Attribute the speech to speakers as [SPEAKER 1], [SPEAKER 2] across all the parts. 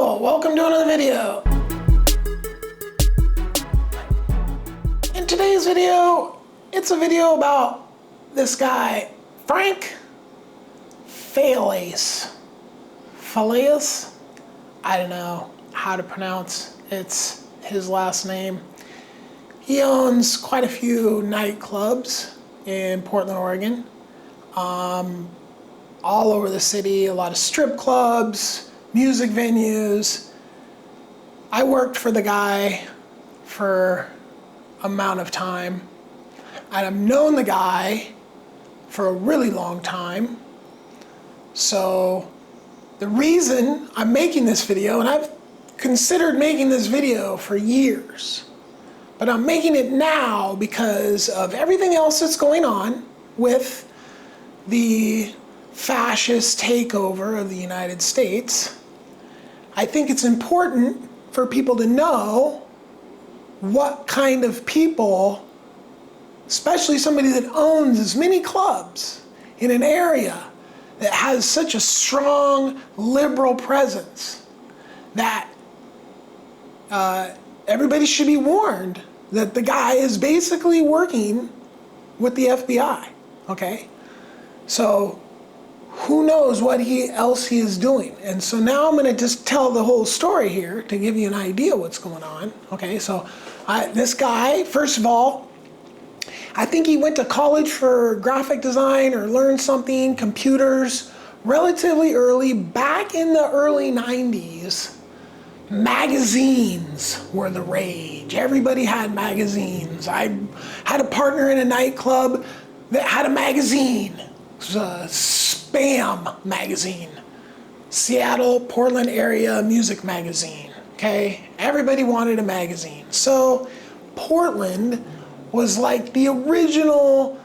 [SPEAKER 1] Hello, welcome to another video. In today's video, it's a video about this guy, Frank Faillace. Faillace? I don't know how to pronounce it's his last name. He owns quite a few nightclubs in Portland, Oregon. All over the city, a lot of strip clubs, music venues. I worked for the guy for amount of time, and I've known the guy for a really long time. So the reason I'm making this video, and I've considered making this video for years, but I'm making it now because of everything else that's going on with the fascist takeover of the United States. I think it's important for people to know what kind of people, especially somebody that owns as many clubs in an area that has such a strong liberal presence, that everybody should be warned that the guy is basically working with the FBI, okay? So who knows what else he is doing. And so now I'm gonna just tell the whole story here to give you an idea what's going on. Okay, so this guy, first of all, I think he went to college for graphic design or learned something, computers, relatively early. Back in the early 90s, magazines were the rage. Everybody had magazines. I had a partner in a nightclub that had a magazine. It was a Spam magazine, Seattle, Portland area music magazine, okay? Everybody wanted a magazine. So Portland was like the original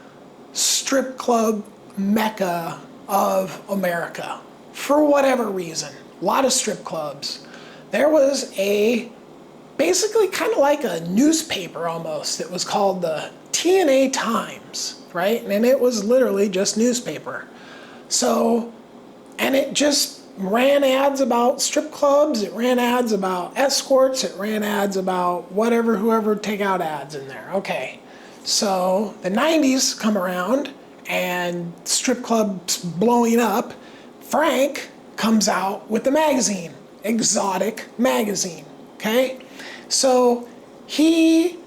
[SPEAKER 1] strip club mecca of America, for whatever reason. A lot of strip clubs. There was basically kind of like a newspaper almost. It was called the TNA Times, right? And it was literally just newspaper. So, and it just ran ads about strip clubs, it ran ads about escorts, it ran ads about whatever, whoever would take out ads in there. Okay, so the 90s come around and strip clubs blowing up. Frank comes out with the magazine, Exotic Magazine, okay? So he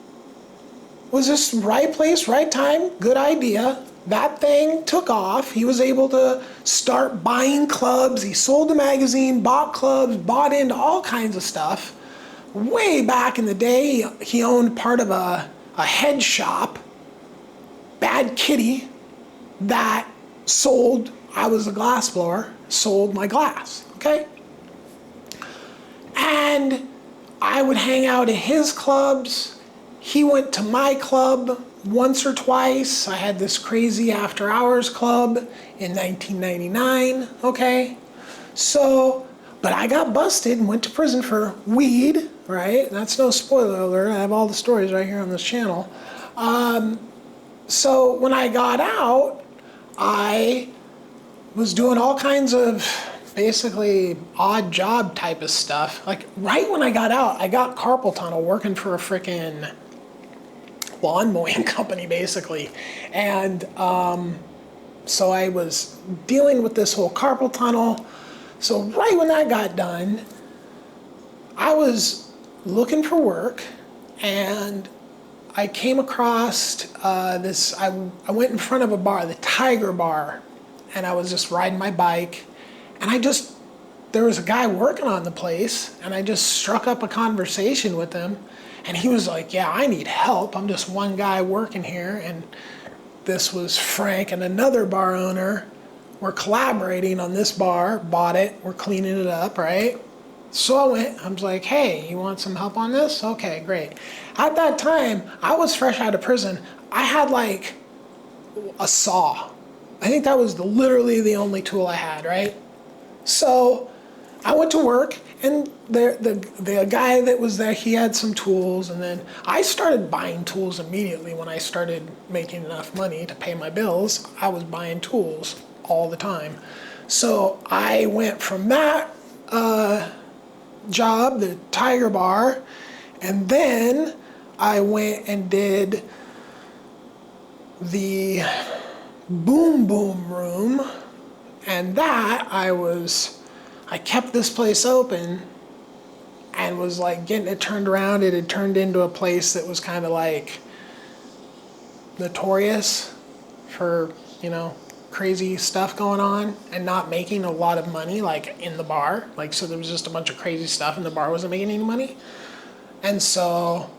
[SPEAKER 1] was just right place, right time, good idea. That thing took off. He was able to start buying clubs. He sold the magazine, bought clubs, bought into all kinds of stuff. Way back in the day, he owned part of a head shop, Bad Kitty, that sold, I was a glass blower, sold my glass, okay? And I would hang out at his clubs. He went to my club once or twice. I had this crazy after hours club in 1999, okay? So, but I got busted and went to prison for weed, right? That's no spoiler alert. I have all the stories right here on this channel. So when I got out, I was doing all kinds of basically odd job type of stuff. Like right when I got out, I got carpal tunnel working for a frickin' lawn mowing company basically. And so I was dealing with this whole carpal tunnel. So right when that got done, I was looking for work and I came across this, I went in front of a bar, the Tiger Bar, and I was just riding my bike, and there was a guy working on the place, and I just struck up a conversation with him, and he was like, yeah, I need help. I'm just one guy working here, and this was Frank and another bar owner. We're collaborating on this bar, bought it, we're cleaning it up, right? So I went, I was like, hey, you want some help on this? Okay, great. At that time, I was fresh out of prison. I had like a saw. I think that was literally the only tool I had, right? So I went to work, and the guy that was there, he had some tools, and then I started buying tools immediately when I started making enough money to pay my bills. I was buying tools all the time. So I went from that job, the Tiger Bar, and then I went and did the Boom Boom Room, and that I kept this place open and was like getting it turned around. It had turned into a place that was kind of like notorious for, crazy stuff going on and not making a lot of money, like in the bar. Like, so there was just a bunch of crazy stuff and the bar wasn't making any money. And so,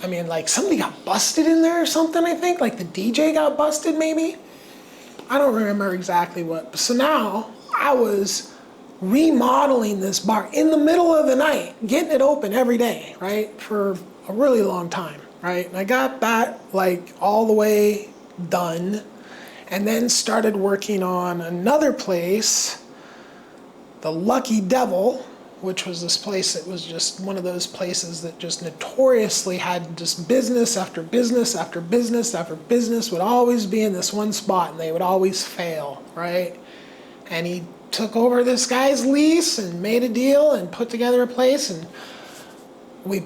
[SPEAKER 1] like somebody got busted in there or something, I think. Like the DJ got busted maybe. I don't remember exactly what. So now I was remodeling this bar in the middle of the night, getting it open every day, right? For a really long time, right? And I got that like all the way done, and then started working on another place, the Lucky Devil, which was this place that was just one of those places that just notoriously had just business after business after business after business would always be in this one spot, and they would always fail, right? And he took over this guy's lease and made a deal and put together a place, and we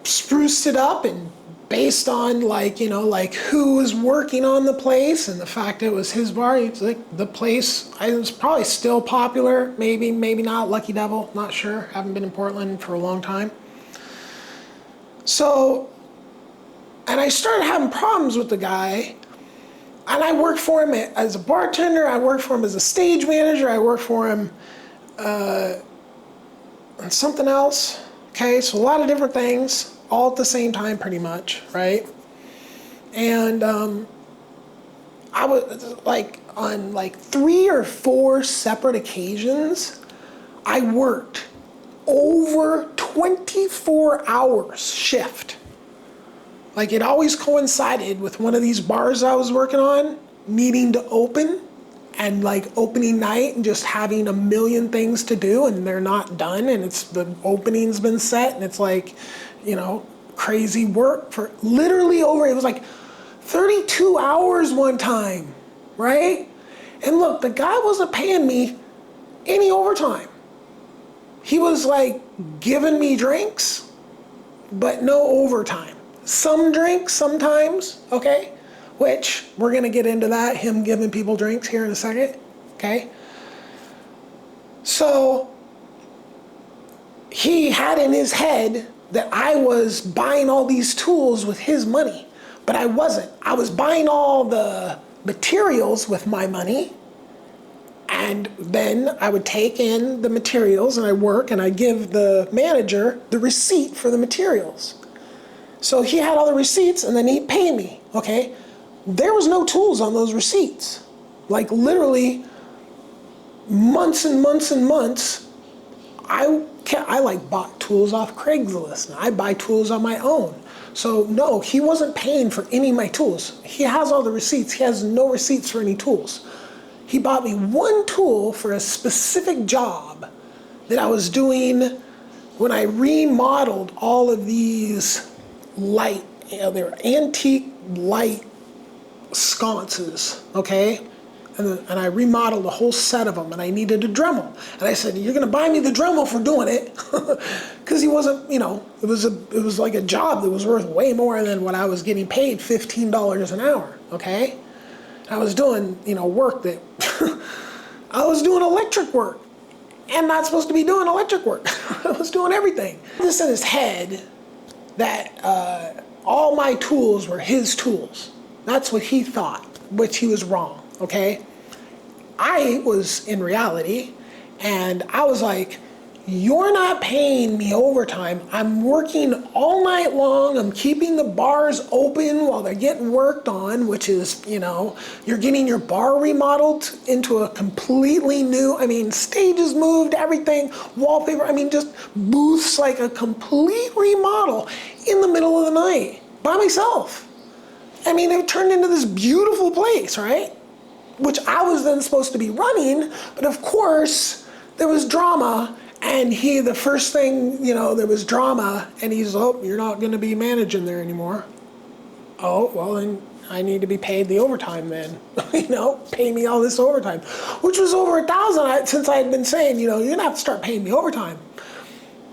[SPEAKER 1] spruced it up, and based on like who was working on the place and the fact that it was his bar, it's like the place, it was probably still popular, maybe not. Lucky Devil, not sure. Haven't been in Portland for a long time. So, and I started having problems with the guy, and I worked for him as a bartender, I worked for him as a stage manager, I worked for him on something else. Okay, so a lot of different things, all at the same time pretty much, right? And I was like on like 3 or 4 separate occasions, I worked over 24 hours shift. Like it always coincided with one of these bars I was working on needing to open, and like opening night and just having a million things to do and they're not done, and it's the opening's been set, and it's like, crazy work for literally it was like 32 hours one time, right? And look, the guy wasn't paying me any overtime. He was like giving me drinks, but no overtime. Some drinks sometimes, okay? Which we're gonna get into that, him giving people drinks here in a second, okay? So he had in his head that I was buying all these tools with his money, but I wasn't. I was buying all the materials with my money, and then I would take in the materials and I work and I give the manager the receipt for the materials. So he had all the receipts and then he'd pay me, okay? There was no tools on those receipts. Like literally months and months and months, I like bought tools off Craigslist, and I buy tools on my own. So no, he wasn't paying for any of my tools. He has all the receipts. He has no receipts for any tools. He bought me one tool for a specific job that I was doing when I remodeled all of these light, they were antique light sconces, okay? And I remodeled a whole set of them, and I needed a Dremel. And I said, "You're gonna buy me the Dremel for doing it," because he wasn't, it was like a job that was worth way more than what I was getting paid, $15 an hour, okay? I was doing, work that, I was doing electric work, and not supposed to be doing electric work. I was doing everything. This in his head that all my tools were his tools. That's what he thought, which he was wrong. Okay, I was in reality, and I was like, "You're not paying me overtime. I'm working all night long. I'm keeping the bars open while they're getting worked on," which is, you're getting your bar remodeled into a completely new, stages moved, everything, wallpaper, just booths, like a complete remodel in the middle of the night by myself. It turned into this beautiful place, right? Which I was then supposed to be running, but of course there was drama, and the first thing, there was drama, and he's, "Oh, you're not gonna be managing there anymore." "Oh, well then I need to be paid the overtime then. Pay me all this overtime, which was over 1,000 since I had been saying, you're gonna have to start paying me overtime.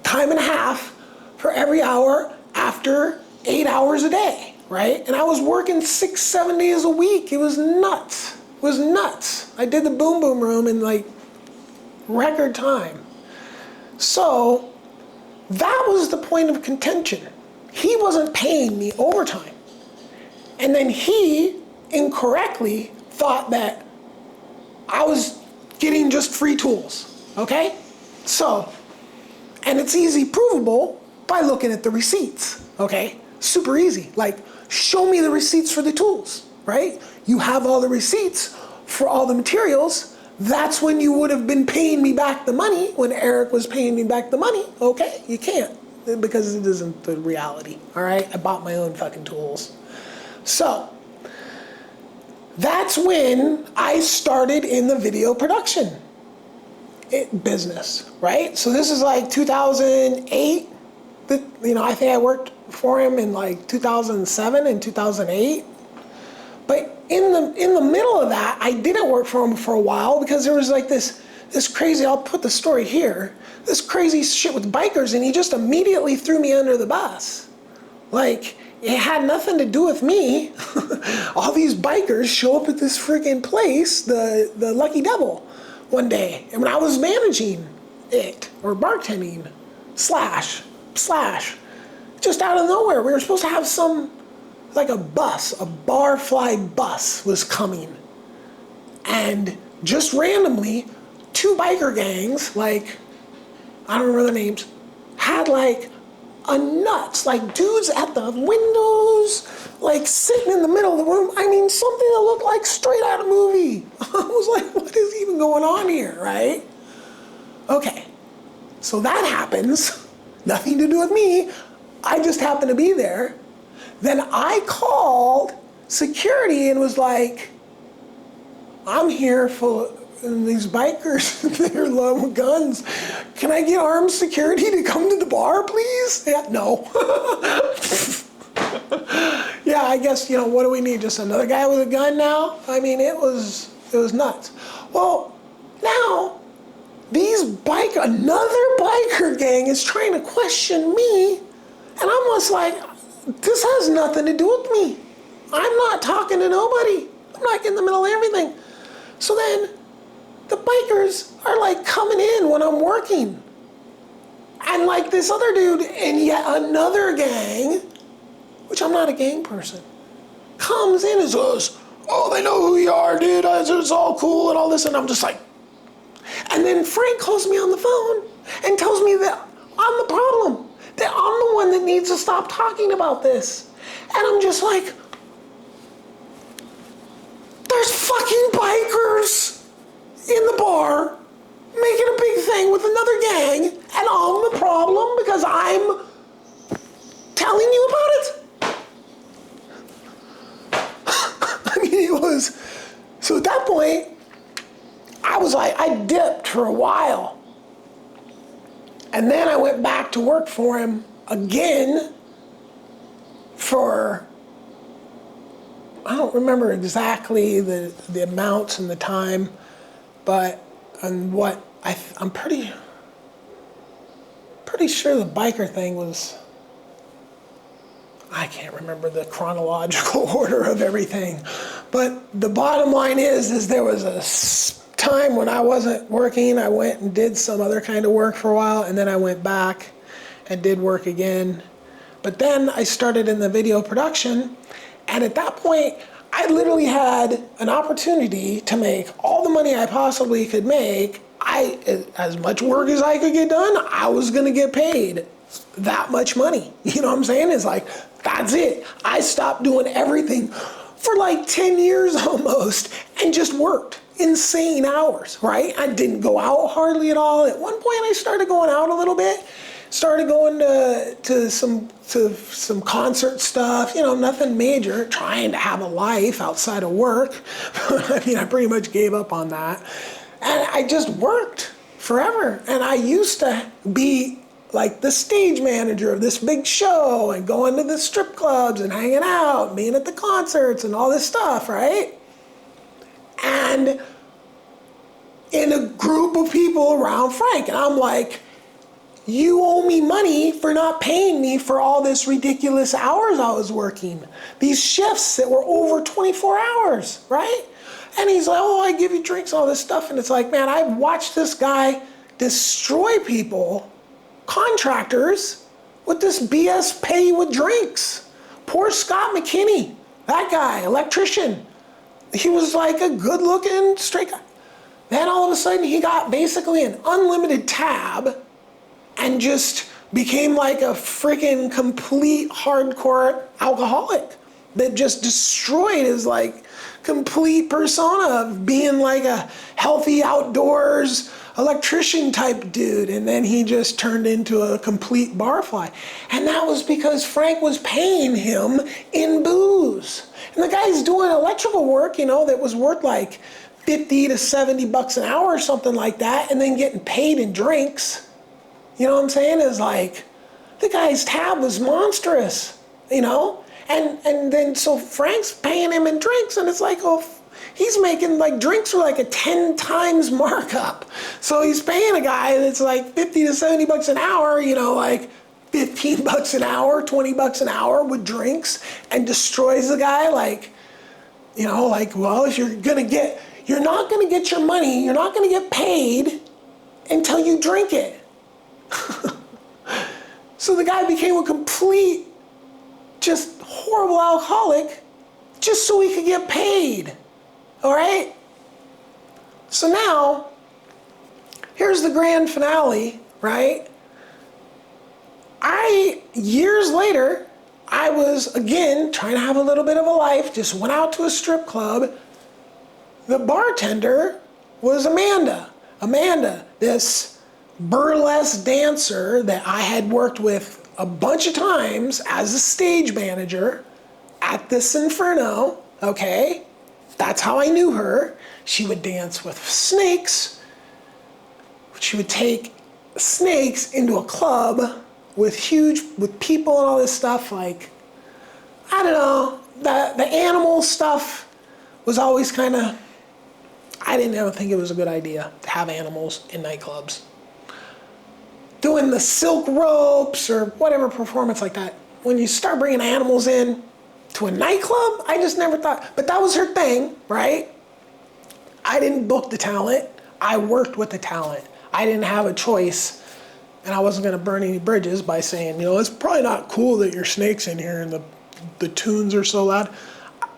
[SPEAKER 1] Time and a half for every hour after 8 hours a day, right? And I was working 6-7 days a week. It was nuts. It was nuts. I did the Boom Boom Room in like record time. So that was the point of contention. He wasn't paying me overtime. And then he incorrectly thought that I was getting just free tools, okay? So, and it's easy provable by looking at the receipts, okay? Super easy. Like, show me the receipts for the tools, right? You have all the receipts for all the materials. That's when you would have been paying me back the money, when Eric was paying me back the money. Okay, you can't, because it isn't the reality, all right? I bought my own fucking tools. So, that's when I started in the video production business, right? So this is like 2008. I think I worked for him in like 2007 and 2008. But in the middle of that, I didn't work for him for a while because there was like this crazy, I'll put the story here, this crazy shit with bikers, and he just immediately threw me under the bus. Like, it had nothing to do with me. All these bikers show up at this freaking place, the Lucky Devil, one day. And when I was managing it, or bartending, slash, just out of nowhere, we were supposed to have like a barfly bus was coming. And just randomly, 2 biker gangs, like, I don't remember their names, had like a nuts, like dudes at the windows, like sitting in the middle of the room. I mean, something that looked like straight out of a movie. I was like, what is even going on here, right? Okay, so that happens. Nothing to do with me. I just happened to be there. Then I called security and was like, I'm here for these bikers, they're low with guns. Can I get armed security to come to the bar, please? Yeah, no. Yeah, I guess, what do we need? Just another guy with a gun now? I mean, it was nuts. Well, now, another biker gang is trying to question me, and I'm just like, this has nothing to do with me. I'm not talking to nobody. I'm not getting in the middle of everything. So then, the bikers are like coming in when I'm working. And like this other dude and yet another gang, which I'm not a gang person, comes in and says, oh, they know who you are, dude. It's all cool and all this. And I'm just like, and then Frank calls me on the phone and tells me that I'm the problem, that I'm the one that needs to stop talking about this. And I'm just like, there's fucking bikers in the bar making a big thing with another gang, and I'm the problem because I'm telling you about it? I mean, it was, so at that point, I was like, I dipped for a while. And then I went back to work for him again for, I don't remember exactly the amounts and the time, but I'm pretty sure the biker thing was, I can't remember the chronological order of everything, but the bottom line is there was a time when I wasn't working. I went and did some other kind of work for a while, and then I went back and did work again. But then I started in the video production, and at that point, I literally had an opportunity to make all the money I possibly could make. As much work as I could get done, I was gonna get paid that much money. You know what I'm saying? It's like, that's it. I stopped doing everything for like 10 years almost and just worked insane hours, right? I didn't go out hardly at all. At one point I started going out a little bit, started going to some concert stuff, nothing major, trying to have a life outside of work. I mean, I pretty much gave up on that. And I just worked forever. And I used to be like the stage manager of this big show and going to the strip clubs and hanging out, being at the concerts and all this stuff, right? And in a group of people around Frank. And I'm like, you owe me money for not paying me for all this ridiculous hours I was working. These shifts that were over 24 hours, right? And he's like, oh, I give you drinks, all this stuff. And it's like, man, I've watched this guy destroy people, contractors, with this BS pay with drinks. Poor Scott McKinney, that guy, electrician. He was like a good looking straight guy. Then all of a sudden he got basically an unlimited tab and just became like a freaking complete hardcore alcoholic that just destroyed his like complete persona of being like a healthy outdoors electrician type dude. And then he just turned into a complete barfly. And that was because Frank was paying him in booze. And the guy's doing electrical work, you know, that was worth like 50 to 70 bucks an hour or something like that, and then getting paid in drinks. You know what I'm saying? Is like, the guy's tab was monstrous, you know? And then so Frank's paying him in drinks, and it's like, oh, he's making like drinks are like a 10 times markup. So he's paying a guy that's like 50 to 70 bucks an hour, you know, like 15 bucks an hour, 20 bucks an hour with drinks, and destroys the guy. Like, you know, like, well, if you're not gonna get your money, you're not gonna get paid until you drink it. So the guy became a complete, just horrible alcoholic just so he could get paid. All right? So now, here's the grand finale, right? Years later, I was, again, trying to have a little bit of a life, just went out to a strip club. The bartender was Amanda. Amanda, this burlesque dancer that I had worked with a bunch of times as a stage manager at this Inferno, okay? That's how I knew her. She would dance with snakes. She would take snakes into a club with people and all this stuff. Like, I don't know, the animal stuff was always kind of, I didn't ever think it was a good idea to have animals in nightclubs. Doing the silk ropes or whatever performance like that, when you start bringing animals in to a nightclub, I just never thought, but that was her thing, right? I didn't book the talent, I worked with the talent. I didn't have a choice, and I wasn't gonna burn any bridges by saying, you know, it's probably not cool that your snake's in here and the tunes are so loud.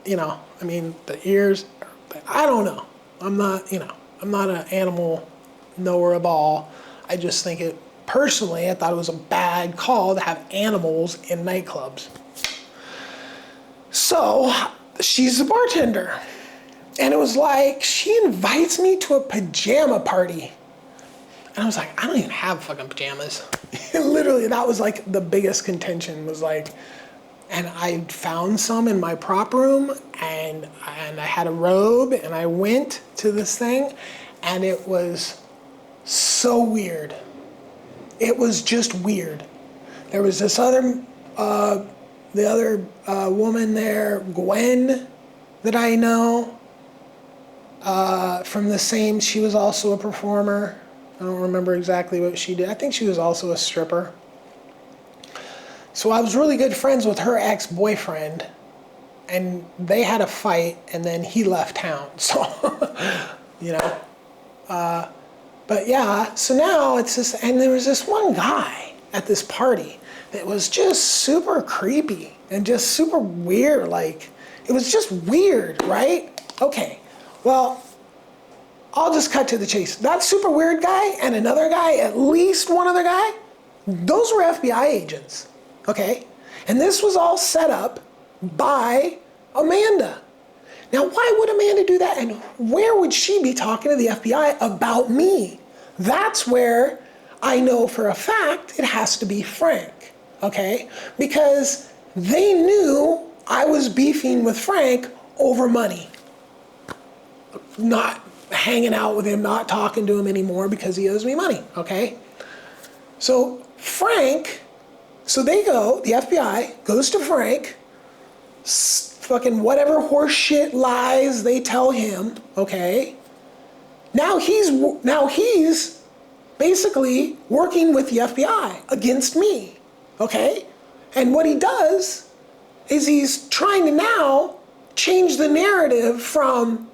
[SPEAKER 1] You know, I mean, the ears, I don't know. I'm not an animal knower of all. I just think personally, I thought it was a bad call to have animals in nightclubs. So, she's a bartender. And it was like, she invites me to a pajama party. And I was like, I don't even have fucking pajamas. Literally, that was like the biggest contention, was like, and I found some in my prop room, and I had a robe, and I went to this thing, and it was so weird. It was just weird. There was this other, the other woman there, Gwen, that I know, from the same, she was also a performer. I don't remember exactly what she did. I think she was also a stripper. So I was really good friends with her ex-boyfriend, and they had a fight, and then he left town. So, you know, but yeah, so now it's this, and there was this one guy at this party that was just super creepy and just super weird. Like, it was just weird, right? Okay, well, I'll just cut to the chase. That super weird guy and another guy, at least one other guy, those were FBI agents. Okay, and this was all set up by Amanda. Now, why would Amanda do that, and where would she be talking to the FBI about me? That's where I know for a fact it has to be Frank, okay? Because they knew I was beefing with Frank over money. Not hanging out with him, not talking to him anymore because he owes me money, okay? So Frank, the FBI goes to Frank, fucking whatever horseshit lies they tell him, okay? Now he's basically working with the FBI against me, okay? And what he does is he's trying to now change the narrative from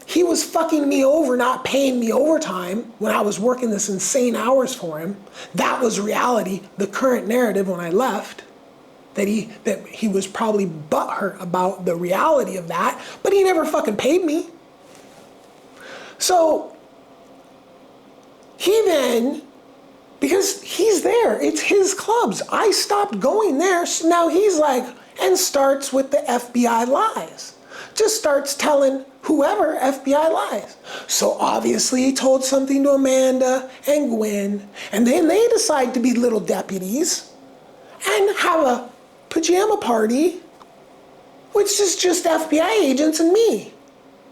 [SPEAKER 1] he was fucking me over, not paying me overtime when I was working this insane hours for him. That was reality, the current narrative when I left, that he was probably butthurt about the reality of that, but he never fucking paid me. So he then, because he's there, it's his clubs. I stopped going there, so now he's like, and starts with the FBI lies. Just starts telling whoever FBI lies. So obviously he told something to Amanda and Gwen, and then they decide to be little deputies and have a pajama party, which is just FBI agents and me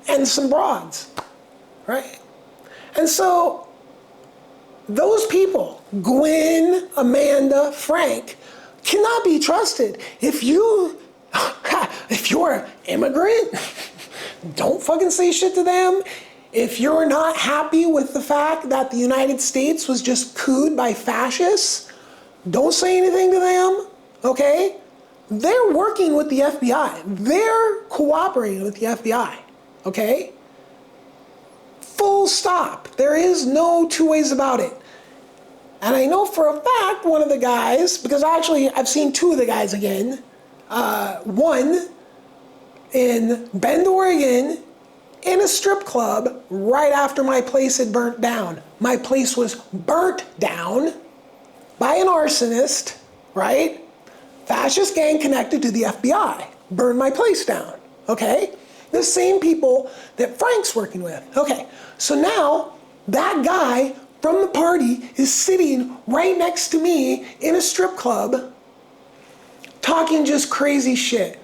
[SPEAKER 1] and some broads, right? And so those people, Gwen, Amanda, Frank, cannot be trusted. If you're an immigrant, don't fucking say shit to them. If you're not happy with the fact that the United States was just cooed by fascists, don't say anything to them, okay? They're working with the FBI. They're cooperating with the FBI, okay? Full stop. There is no two ways about it. And I know for a fact one of the guys, because I've seen two of the guys again. One in Bend, Oregon, in a strip club right after my place had burnt down. My place was burnt down by an arsonist, right? Fascist gang connected to the FBI. Burned my place down, okay? The same people that Frank's working with. Okay, so now that guy from the party is sitting right next to me in a strip club talking just crazy shit.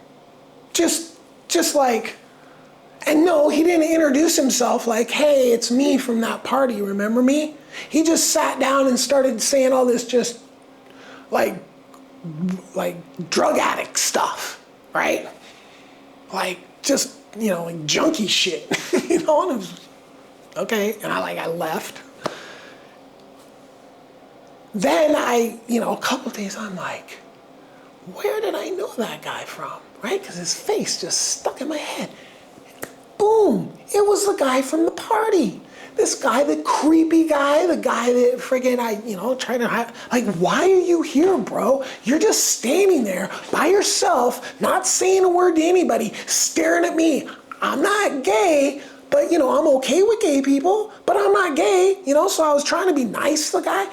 [SPEAKER 1] Just like, and no, he didn't introduce himself like, hey, it's me from that party, remember me? He just sat down and started saying all this just like drug addict stuff, right? Like just, like junkie shit, and it was, okay, and I left. Then a couple days, I'm like, where did I know that guy from, right? Because his face just stuck in my head. Boom, it was the guy from the party. This guy, the creepy guy, the guy that friggin' trying to hide. Like, why are you here, bro? You're just standing there by yourself, not saying a word to anybody, staring at me. I'm not gay, but I'm okay with gay people, but I'm not gay, so I was trying to be nice to the guy.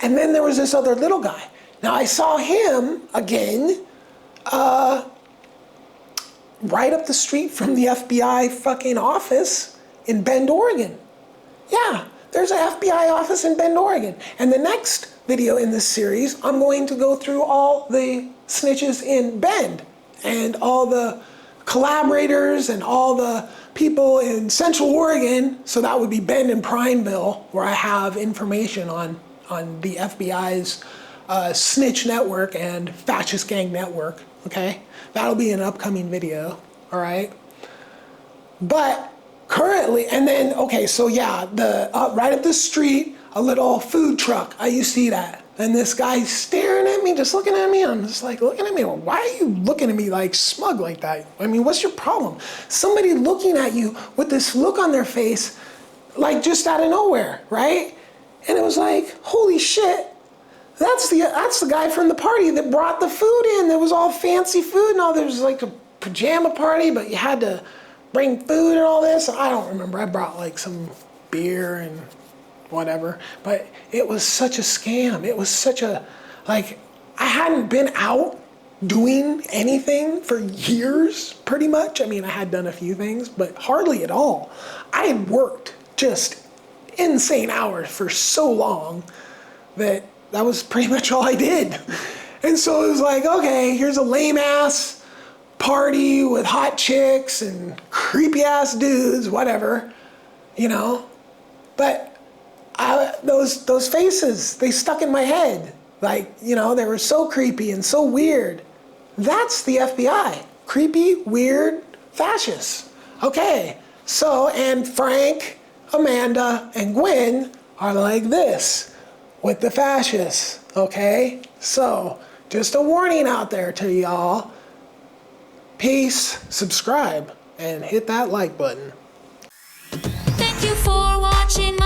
[SPEAKER 1] And then there was this other little guy. Now I saw him again, right up the street from the FBI fucking office in Bend, Oregon. Yeah, there's an FBI office in Bend, Oregon. And the next video in this series, I'm going to go through all the snitches in Bend and all the collaborators and all the people in Central Oregon. So that would be Bend and Prineville, where I have information on the FBI's snitch network and fascist gang network, okay? That'll be an upcoming video, all right? But currently, and then, okay, so yeah, right up the street, a little food truck, I used to see that. And this guy's staring at me, just looking at me, I'm just like, looking at me, why are you looking at me like smug like that? I mean, what's your problem? Somebody looking at you with this look on their face, like just out of nowhere, right? And it was like, holy shit, that's the guy from the party that brought the food in. There was all fancy food and all. There was like a pajama party, but you had to bring food and all this. I don't remember. I brought like some beer and whatever. But it was such a scam. It was such a, like, I hadn't been out doing anything for years, pretty much. I mean, I had done a few things, but hardly at all. I had worked just insane hours for so long that was pretty much all I did. And so it was like, okay, here's a lame ass party with hot chicks and creepy ass dudes, whatever, But those faces, they stuck in my head. Like, you know, they were so creepy and so weird. That's the FBI. Creepy, weird fascists. Okay, so, and Frank, Amanda, and Gwen are like this with the fascists, okay? So, just a warning out there to y'all. Peace, subscribe, and hit that like button.
[SPEAKER 2] Thank you for watching my